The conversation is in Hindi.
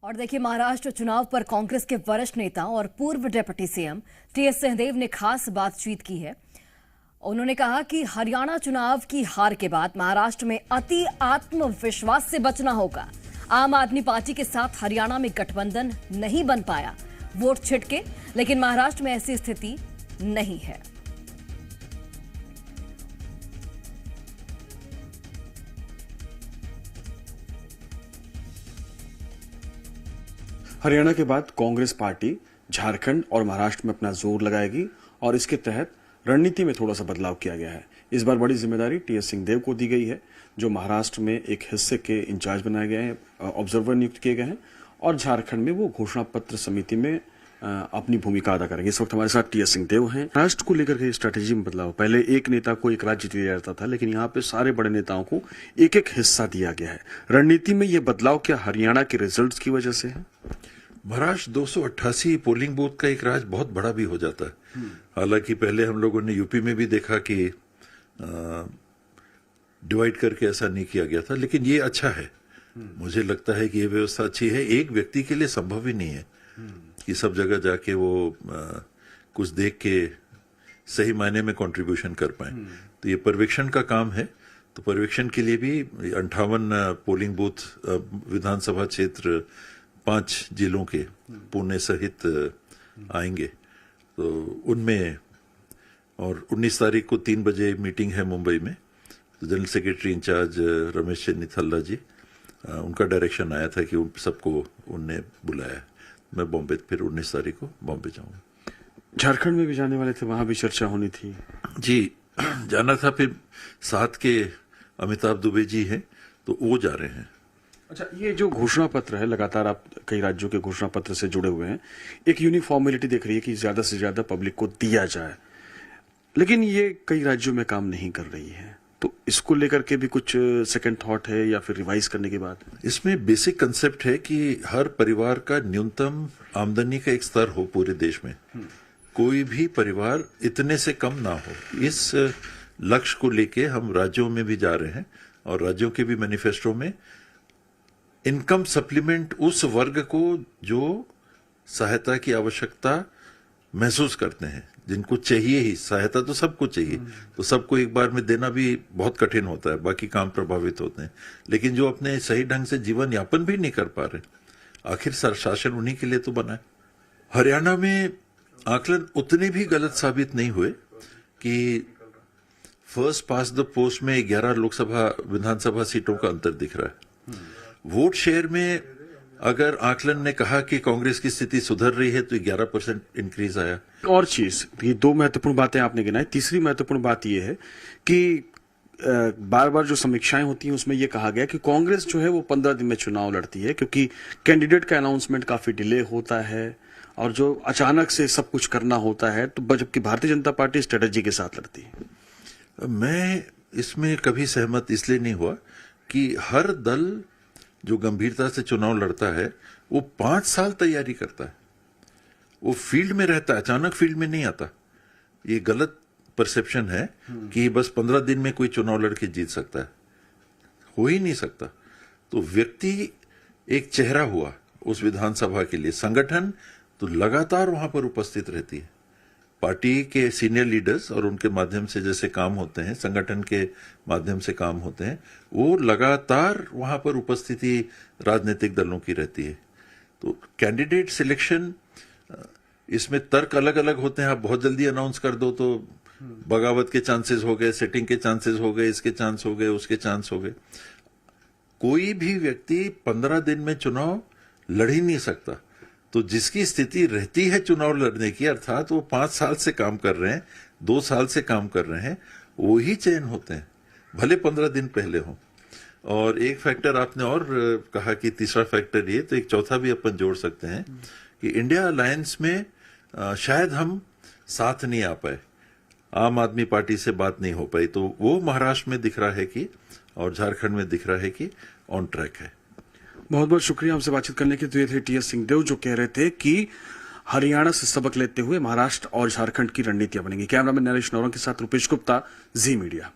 और देखिए, महाराष्ट्र चुनाव पर कांग्रेस के वरिष्ठ नेता और पूर्व डिप्टी सीएम टीएस सिंहदेव ने खास बातचीत की है। उन्होंने कहा कि हरियाणा चुनाव की हार के बाद महाराष्ट्र में अति आत्मविश्वास से बचना होगा। आम आदमी पार्टी के साथ हरियाणा में गठबंधन नहीं बन पाया, वोट छिटके, लेकिन महाराष्ट्र में ऐसी स्थिति नहीं है। हरियाणा के बाद कांग्रेस पार्टी झारखंड और महाराष्ट्र में अपना जोर लगाएगी और इसके तहत रणनीति में थोड़ा सा बदलाव किया गया है। इस बार बड़ी जिम्मेदारी टीएस सिंहदेव को दी गई है, जो महाराष्ट्र में एक हिस्से के इंचार्ज बनाए गए हैं, ऑब्जर्वर नियुक्त किए गए हैं और झारखंड में वो घोषणा पत्र समिति में अपनी भूमिका अदा करेंगे। इस वक्त हमारे साथ टीएस सिंहदेव हैं। राष्ट्र को लेकर के स्ट्रैटेजी में बदलाव, पहले एक नेता को एक राज्य दिया जाता था, लेकिन यहाँ पे सारे बड़े नेताओं को एक एक हिस्सा दिया गया है। रणनीति में ये बदलाव क्या हरियाणा के रिजल्ट्स की वजह से है? महाराष्ट्र 288 पोलिंग बूथ का एक राज्य बहुत बड़ा भी हो जाता है। हालांकि पहले हम लोगों ने यूपी में भी देखा कि डिवाइड करके ऐसा नहीं किया गया था, लेकिन ये अच्छा है। मुझे लगता है कि ये व्यवस्था अच्छी है। एक व्यक्ति के लिए संभव ही नहीं है कि सब जगह जाके वो कुछ देख के सही मायने में कंट्रीब्यूशन कर पाए। तो ये पर्यवेक्षण का काम है। तो पर्यवेक्षण के लिए भी 58 पोलिंग बूथ विधानसभा क्षेत्र 5 जिलों के पुणे सहित आएंगे। तो उनमें और 19 तारीख को 3 बजे मीटिंग है मुंबई में। तो जनरल सेक्रेटरी इंचार्ज रमेश चन्नीथल्ला जी, उनका डायरेक्शन आया था कि उन सबको उनने बुलाया। मैं बॉम्बे फिर 19 तारीख को बॉम्बे जाऊंगा। झारखंड में भी जाने वाले थे, वहां भी चर्चा होनी थी। जी, जाना था। फिर साथ के अमिताभ दुबे जी हैं, तो वो जा रहे हैं। अच्छा, ये जो घोषणा पत्र है, लगातार आप कई राज्यों के घोषणा पत्र से जुड़े हुए हैं, एक यूनिफॉर्मिलिटी देख रही है कि ज्यादा से ज्यादा पब्लिक को दिया जाए, लेकिन ये कई राज्यों में काम नहीं कर रही है। तो इसको लेकर के भी कुछ सेकंड थॉट है या फिर रिवाइज करने के बाद? इसमें बेसिक कंसेप्ट है कि हर परिवार का न्यूनतम आमदनी का एक स्तर हो पूरे देश में। कोई भी परिवार इतने से कम ना हो। इस लक्ष्य को लेके हम राज्यों में भी जा रहे हैं और राज्यों के भी मैनिफेस्टो में इनकम सप्लीमेंट उस वर्ग को जो सहायता की आवश्यकता महसूस करते हैं, जिनको चाहिए ही सहायता। तो सबको चाहिए, तो सबको एक बार में देना भी बहुत कठिन होता है, बाकी काम प्रभावित होते हैं। लेकिन जो अपने सही ढंग से जीवन यापन भी नहीं कर पा रहे, आखिर शासन उन्हीं के लिए तो बना है। हरियाणा में आकलन उतने भी गलत साबित नहीं हुए कि फर्स्ट पास द पोस्ट में 11 लोकसभा विधानसभा सीटों का अंतर दिख रहा है। वोट शेयर में अगर आकलन ने कहा कि कांग्रेस की स्थिति सुधर रही है, तो 11% इंक्रीज आया। और चीज, ये 2 महत्वपूर्ण बातें आपने गिनाई। तीसरी महत्वपूर्ण बात यह है कि बार बार जो समीक्षाएं होती हैं उसमें यह कहा गया कि कांग्रेस जो है वो 15 दिन में चुनाव लड़ती है, क्योंकि कैंडिडेट का अनाउंसमेंट काफी डिले होता है और जो अचानक से सब कुछ करना होता है, तो जबकि भारतीय जनता पार्टी स्ट्रेटेजी के साथ लड़ती है। मैं इसमें कभी सहमत इसलिए नहीं हुआ कि हर दल जो गंभीरता से चुनाव लड़ता है वो 5 साल तैयारी करता है। वो फील्ड में रहता है, अचानक फील्ड में नहीं आता। ये गलत परसेप्शन है कि बस 15 दिन में कोई चुनाव लड़के जीत सकता है। हो ही नहीं सकता। तो व्यक्ति एक चेहरा हुआ उस विधानसभा के लिए, संगठन तो लगातार वहां पर उपस्थित रहती है। पार्टी के सीनियर लीडर्स और उनके माध्यम से जैसे काम होते हैं, संगठन के माध्यम से काम होते हैं, वो लगातार वहां पर उपस्थिति राजनीतिक दलों की रहती है। तो कैंडिडेट सिलेक्शन, इसमें तर्क अलग अलग होते हैं। आप बहुत जल्दी अनाउंस कर दो तो बगावत के चांसेस हो गए, सेटिंग के चांसेस हो गए, इसके चांस हो गए, उसके चांस हो गए। कोई भी व्यक्ति 15 दिन में चुनाव लड़ ही नहीं सकता। तो जिसकी स्थिति रहती है चुनाव लड़ने की, अर्थात वो 5 साल से काम कर रहे हैं, 2 साल से काम कर रहे हैं, वो ही चयन होते हैं, भले 15 दिन पहले हो। और एक फैक्टर आपने और कहा कि तीसरा फैक्टर ये, तो एक चौथा भी अपन जोड़ सकते हैं कि इंडिया अलायंस में शायद हम साथ नहीं आ पाए, आम आदमी पार्टी से बात नहीं हो पाई। तो वो महाराष्ट्र में दिख रहा है कि, और झारखंड में दिख रहा है कि ऑन ट्रैक है। बहुत बहुत शुक्रिया हमसे बातचीत करने के लिए। थे टीएस सिंहदेव, जो कह रहे थे कि हरियाणा से सबक लेते हुए महाराष्ट्र और झारखंड की रणनीतियां बनेंगी। कैमरामैन नरेश नौरंग के साथ रुपेश गुप्ता, जी मीडिया।